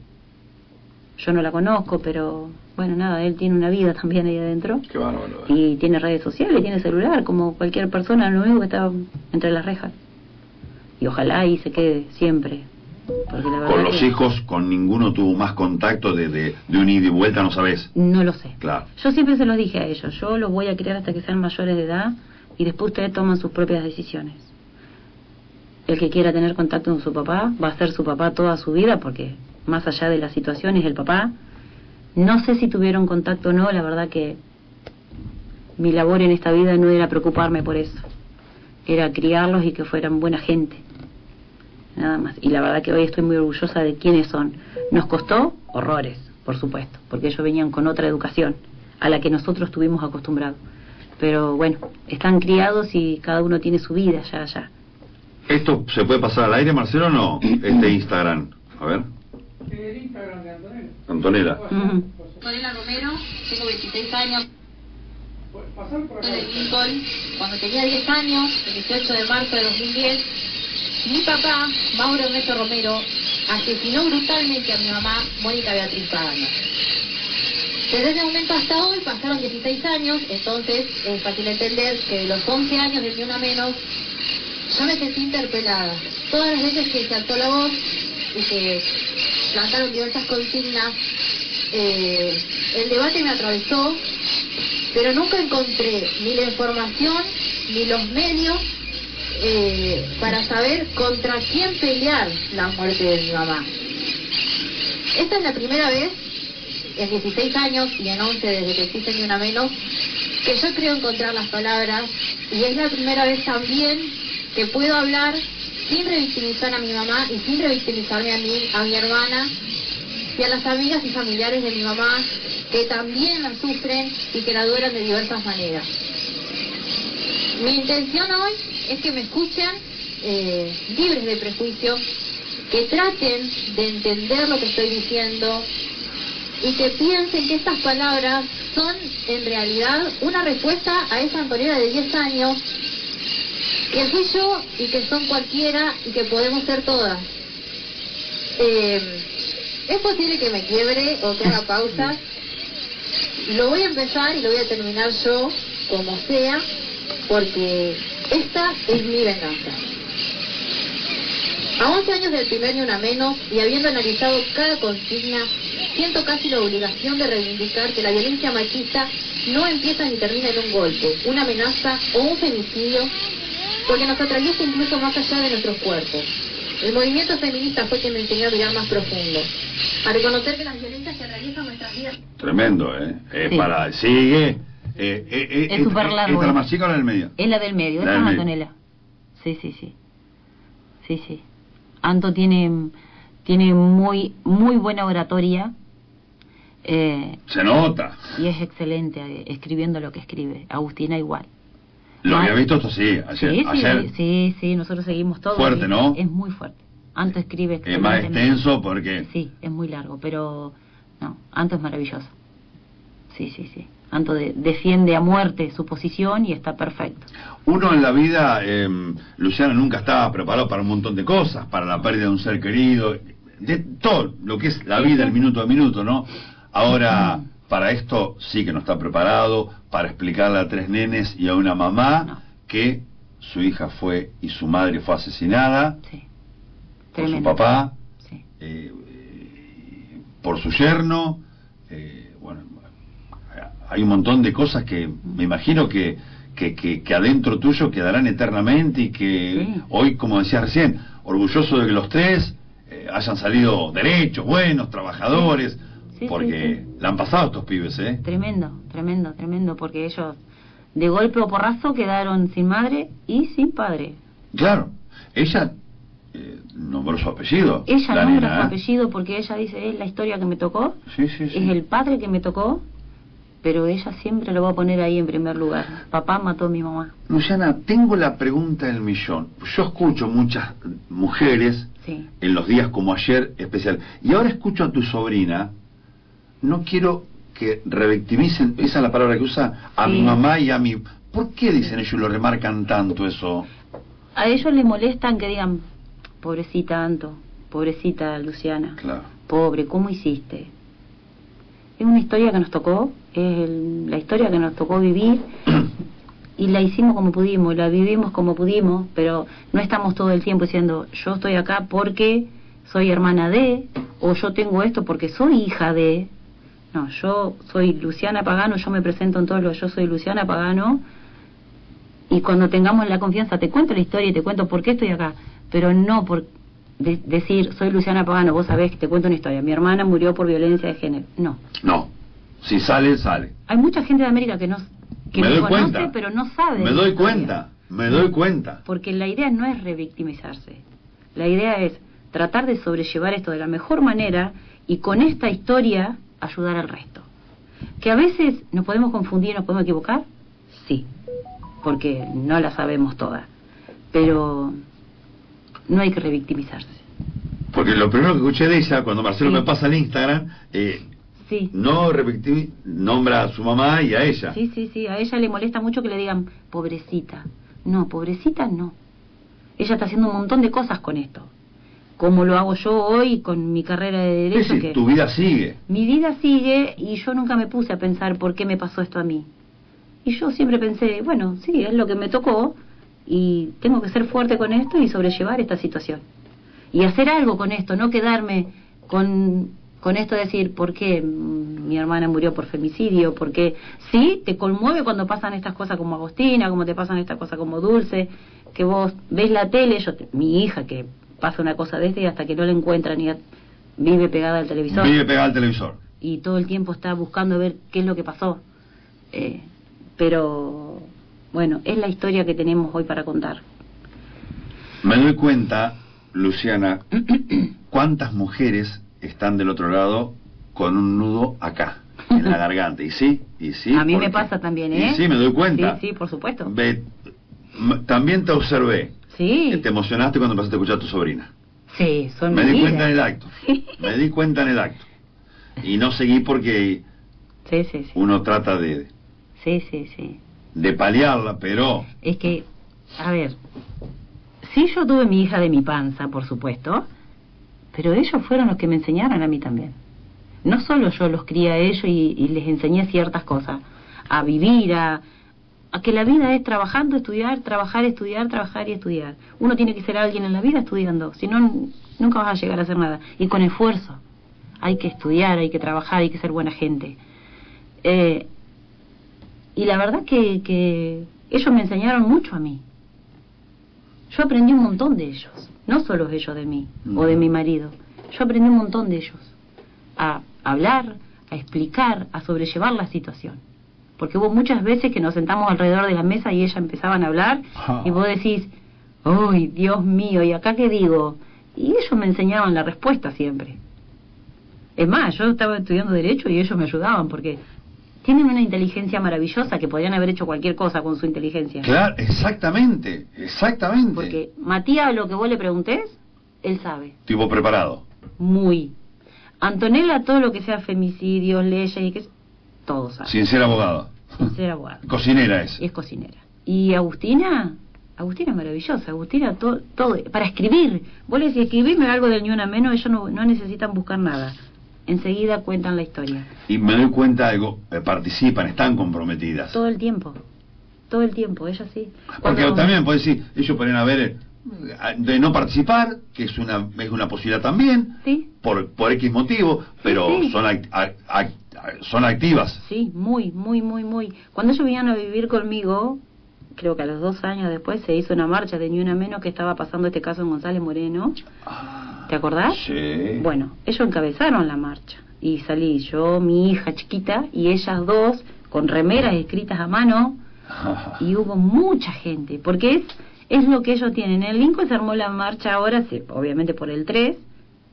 Yo no la conozco, pero bueno, nada, él tiene una vida también ahí adentro. Qué bárbaro. Y tiene redes sociales, tiene celular, como cualquier persona, lo único que está entre las rejas. Y ojalá y se quede siempre. Porque la verdad Con los que hijos, con ninguno tuvo más contacto de un ida y vuelta, ¿no sabés? no lo sé. Claro. Yo siempre se los dije a ellos, yo los voy a criar hasta que sean mayores de edad y después ustedes toman sus propias decisiones. El que quiera tener contacto con su papá va a ser su papá toda su vida, porque más allá de la situación es el papá. No sé si tuvieron contacto o no, la verdad que mi labor en esta vida no era preocuparme por eso, era criarlos y que fueran buena gente, nada más. Y la verdad que hoy estoy muy orgullosa de quiénes son. Nos costó horrores, por supuesto, porque ellos venían con otra educación a la que nosotros estuvimos acostumbrados, pero bueno, están criados y cada uno tiene su vida ya. ¿Esto se puede pasar al aire, Marcelo, o no? Este Instagram, a ver. El Instagram de Antonella. Antonella. Antonella Romero, tengo 26 años. Pasar por acá. Soy de Lincoln. Cuando tenía 10 años, el 18 de marzo de 2010, mi papá, Mauro Ernesto Romero, asesinó brutalmente a mi mamá, Mónica Beatriz Pagano. Desde ese momento hasta hoy pasaron 16 años, entonces es fácil entender que de los 11 años de Ni Una Menos, yo me sentí interpelada. Todas las veces que se alzó la voz y que plantaron diversas consignas, el debate me atravesó, pero nunca encontré ni la información ni los medios para saber contra quién pelear la muerte de mi mamá. Esta es la primera vez en 16 años y en 11 desde que existe Ni Una Menos que yo creo encontrar las palabras, y es la primera vez también que puedo hablar sin revictimizar a mi mamá y sin revictimizarme a mí, a mi hermana y a las amigas y familiares de mi mamá, que también la sufren y que la duelan de diversas maneras. Mi intención hoy es que me escuchen libres de prejuicio, que traten de entender lo que estoy diciendo y que piensen que estas palabras son en realidad una respuesta a esa Antonella de 10 años que fui yo y que son cualquiera y que podemos ser todas. Es posible que me quiebre o que haga pausa. Lo voy a empezar y lo voy a terminar yo, como sea, porque esta es mi venganza. A 11 años del primer Ni Una Menos y habiendo analizado cada consigna, siento casi la obligación de reivindicar que la violencia machista no empieza ni termina en un golpe, una amenaza o un femicidio, porque nos atraviesa incluso más allá de nuestros cuerpos. El movimiento feminista fue quien me enseñó a mirar más profundo, a reconocer que las violencias que atraviesan nuestras vidas... Tremendo, Sí. Sigue. Es súper largo. ¿Esta la más chica o la del medio? Es la del medio, La esa del es medio. Antonella. Sí. Anto tiene muy buena oratoria. Se nota. Y es excelente escribiendo lo que escribe. Agustina igual. Lo había visto esto, sí, ayer. Sí, nosotros seguimos todo. Fuerte, ¿no? Es muy fuerte. Anto escribe Es más excelentemente. extenso porque... Sí, es muy largo, pero no, Anto es maravilloso. Sí. Anto defiende a muerte su posición y está perfecto. Uno en la vida, Luciana, nunca estaba preparado para un montón de cosas, para la pérdida de un ser querido, de todo lo que es la vida, el minuto a minuto, ¿no? Ahora, para esto sí que no está preparado, para explicarle a 3 nenes y a una mamá que su hija fue y su madre fue asesinada Sí. por Tremendo. su papá, Sí. por su yerno, bueno, hay un montón de cosas que me imagino que adentro tuyo quedarán eternamente y que Sí. hoy, como decías recién, orgulloso de que los 3 hayan salido derechos, buenos, trabajadores, Sí, porque sí. la han pasado estos pibes, ¿eh? Tremendo, porque ellos de golpe o porrazo quedaron sin madre y sin padre. Claro, ella nombró su apellido. Ella la nombra nena, su ¿eh? apellido porque ella dice, es la historia que me tocó, Sí. es el padre que me tocó, pero ella siempre lo va a poner ahí en primer lugar. Papá mató a mi mamá. Luciana, tengo la pregunta del millón. Yo escucho muchas mujeres Sí. en los días como ayer especial. Y ahora escucho a tu sobrina, no quiero que revictimicen, esa es la palabra que usa, a mi mamá y a mi... ¿Por qué dicen ellos y lo remarcan tanto eso? A ellos les molestan que digan, pobrecita Anto, pobrecita Luciana, Claro. pobre, ¿cómo hiciste? Es una historia que nos tocó, es la historia que nos tocó vivir y la hicimos como pudimos, la vivimos como pudimos, pero no estamos todo el tiempo diciendo, yo estoy acá porque soy hermana de, o yo tengo esto porque soy hija de. No, yo soy Luciana Pagano, yo me presento en todos los, yo soy Luciana Pagano, y cuando tengamos la confianza te cuento la historia y te cuento por qué estoy acá, pero no por decir soy Luciana Pagano, vos sabés que te cuento una historia, mi hermana murió por violencia de género. No. No, si sale, sale. Hay mucha gente de América que no Me doy conoce, cuenta. pero no sabe. Me la doy historia. cuenta, me doy cuenta. Porque la idea no es revictimizarse. La idea es tratar de sobrellevar esto de la mejor manera y con esta historia ayudar al resto. Que a veces nos podemos confundir, nos podemos equivocar, sí, porque no la sabemos todas. Pero no hay que revictimizarse. Porque lo primero que escuché de ella, cuando Marcelo Sí. me pasa el Instagram, Sí. no nombra a su mamá y a ella. Sí, sí, sí. A ella le molesta mucho que le digan pobrecita. No, pobrecita no. Ella está haciendo un montón de cosas con esto. Como lo hago yo hoy con mi carrera de Es derecho. decir, Que tu vida sigue. mi vida sigue y yo nunca me puse a pensar por qué me pasó esto a mí. Y yo siempre pensé, bueno, sí, es lo que me tocó y tengo que ser fuerte con esto y sobrellevar esta situación. Y hacer algo con esto, no quedarme con esto de decir, ¿por qué mi hermana murió por femicidio? Porque sí, te conmueve cuando pasan estas cosas como Agostina, como te pasan estas cosas como Dulce, que vos ves la tele, mi hija que pasa una cosa de y hasta que no la encuentran y vive pegada al televisor. Vive pegada al televisor. Y todo el tiempo está buscando ver qué es lo que pasó. Pero, bueno, es la historia que tenemos hoy para contar. Me doy cuenta, Luciana, cuántas mujeres están del otro lado con un nudo acá, en la garganta. Y sí. A mí me porque- pasa también, ¿eh? Y sí, me doy cuenta. Sí, por supuesto. También te observé. Sí. Que te emocionaste cuando empezaste a escuchar a tu sobrina. Sí, son Me mi di vida. cuenta en el acto. Me di cuenta en el acto. Y no seguí porque Sí, sí, sí. uno trata de Sí. paliarla, pero... Es que, a ver, sí yo tuve mi hija de mi panza, por supuesto, pero ellos fueron los que me enseñaron a mí también. No solo yo los crié a ellos y les enseñé ciertas cosas, a vivir, a que la vida es trabajando, estudiar, trabajar, estudiar, trabajar y estudiar. Uno tiene que ser alguien en la vida estudiando, si no, nunca vas a llegar a hacer nada. Y con esfuerzo. Hay que estudiar, hay que trabajar, hay que ser buena gente. Y la verdad que ellos me enseñaron mucho a mí. Yo aprendí un montón de ellos, no solo ellos de mí o de mi marido. Yo aprendí un montón de ellos a hablar, a explicar, a sobrellevar la situación. Porque hubo muchas veces que nos sentamos alrededor de la mesa y ellas empezaban a hablar y vos decís, ¡ay, Dios mío! ¿Y acá qué digo? Y ellos me enseñaban la respuesta siempre. Es más, yo estaba estudiando Derecho y ellos me ayudaban porque tienen una inteligencia maravillosa que podrían haber hecho cualquier cosa con su inteligencia. Claro, exactamente. Porque Matías, lo que vos le preguntés, él sabe. Tipo preparado. Muy. Antonella, todo lo que sea femicidios, leyes y que todo sabe. Sin ser abogado. Sin ser abogada. Cocinera es. Es cocinera. Y Agustina es maravillosa. Agustina, todo. Para escribir. Vos le decís, escribirme algo del Ni Una Menos, ellos no necesitan buscar nada. Enseguida cuentan la historia. Y me doy cuenta algo, participan, están comprometidas. Todo el tiempo, ellas sí. Porque también puedes decir, ellos pueden haber de no participar, que es una posibilidad también, sí, por X motivo, pero sí. son activas. Sí, muy. Cuando ellos vinieron a vivir conmigo, creo que a los 2 años después se hizo una marcha de Ni Una Menos que estaba pasando este caso en González Moreno. ¿Te acordás? Sí. Bueno, ellos encabezaron la marcha y salí yo, mi hija chiquita y ellas dos con remeras escritas a mano y hubo mucha gente porque es lo que ellos tienen. En Lincoln se armó la marcha ahora, sí, obviamente por el 3,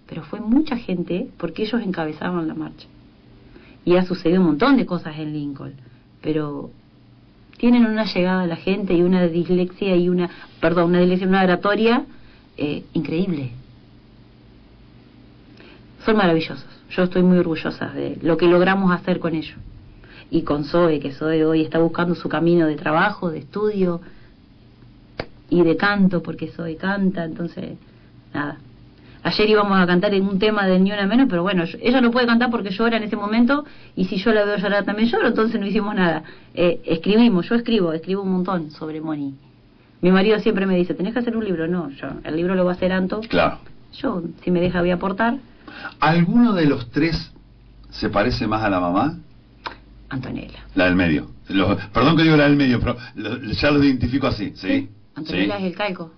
pero fue mucha gente porque ellos encabezaban la marcha y ha sucedido un montón de cosas en Lincoln, pero tienen una llegada a la gente y una dislexia y una oratoria increíble. son maravillosos. Yo estoy muy orgullosa de lo que logramos hacer con ellos. Y con Zoe, que Zoe hoy está buscando su camino de trabajo, de estudio y de canto, porque Zoe canta, entonces, nada. Ayer íbamos a cantar en un tema de Ni Una Menos, pero bueno, ella no puede cantar porque llora en ese momento, y si yo la veo llorar también lloro, entonces no hicimos nada. Yo escribo un montón sobre Moni. Mi marido siempre me dice, tenés que hacer un libro. No, el libro lo va a hacer Anto. Claro. Yo, si me deja, voy a aportar. ¿Alguno de los tres se parece más a la mamá? Antonella. La del medio. Perdón que digo la del medio, pero ya lo identifico así, ¿sí? Antonella ¿Sí? es el calco.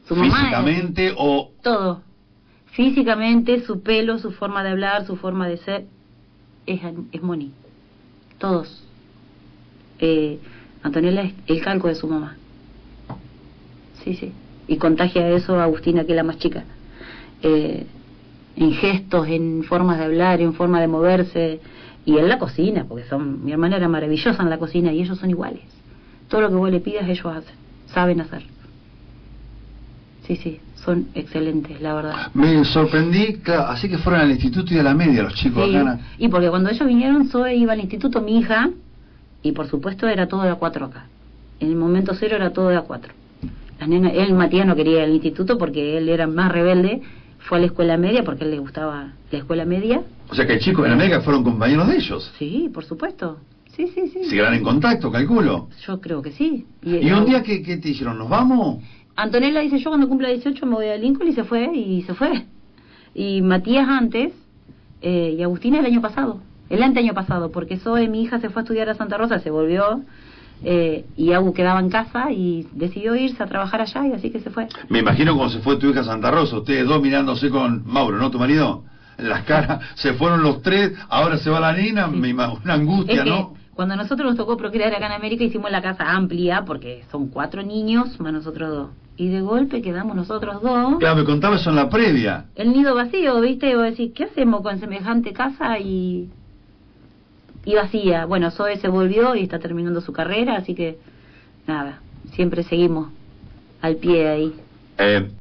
Su mamá ¿Físicamente o...? todo. Físicamente, su pelo, su forma de hablar, su forma de ser, es Moni. Todos. Antonella es el calco de su mamá. Sí. Y contagia eso a Agustina, que es la más chica. En gestos, en formas de hablar, en forma de moverse, y en la cocina, porque mi hermana era maravillosa en la cocina y ellos son iguales. Todo lo que vos le pidas ellos hacen, saben hacer. Sí, son excelentes, la verdad. Me sorprendí, claro, así que fueron al instituto y a la media los chicos Sí, acá. y porque cuando ellos vinieron, Zoe iba al instituto, mi hija, y por supuesto era todo de A4 acá. En el momento cero era todo de A4. Las nenas, Matías no quería ir al instituto porque él era más rebelde, fue a la escuela media porque a él le gustaba la escuela media. O sea que el chico en la media fueron compañeros de ellos. Sí, por supuesto. Sí. ¿Seguirán en contacto, calculo? Yo creo que sí. ¿Y un día qué te dijeron? ¿Nos vamos? Antonella dice, yo cuando cumpla 18 me voy a Lincoln, y se fue. Y Matías antes, y Agustina el anteaño pasado, porque Zoe, mi hija, se fue a estudiar a Santa Rosa, se volvió, y Agu quedaba en casa y decidió irse a trabajar allá, y así que se fue. Me imagino cuando se fue tu hija a Santa Rosa, ustedes dos mirándose con Mauro, ¿no? Tu marido, en las caras, se fueron los tres, ahora se va la nena, Sí. una angustia, ¿no? Cuando a nosotros nos tocó procrear acá en América, hicimos la casa amplia, porque son 4 niños más nosotros 2. Y de golpe quedamos nosotros 2. Claro, me contaba eso en la previa. El nido vacío, ¿viste? Y vos decís, ¿qué hacemos con semejante casa y vacía? Bueno, Zoe se volvió y está terminando su carrera, así que nada, siempre seguimos al pie ahí.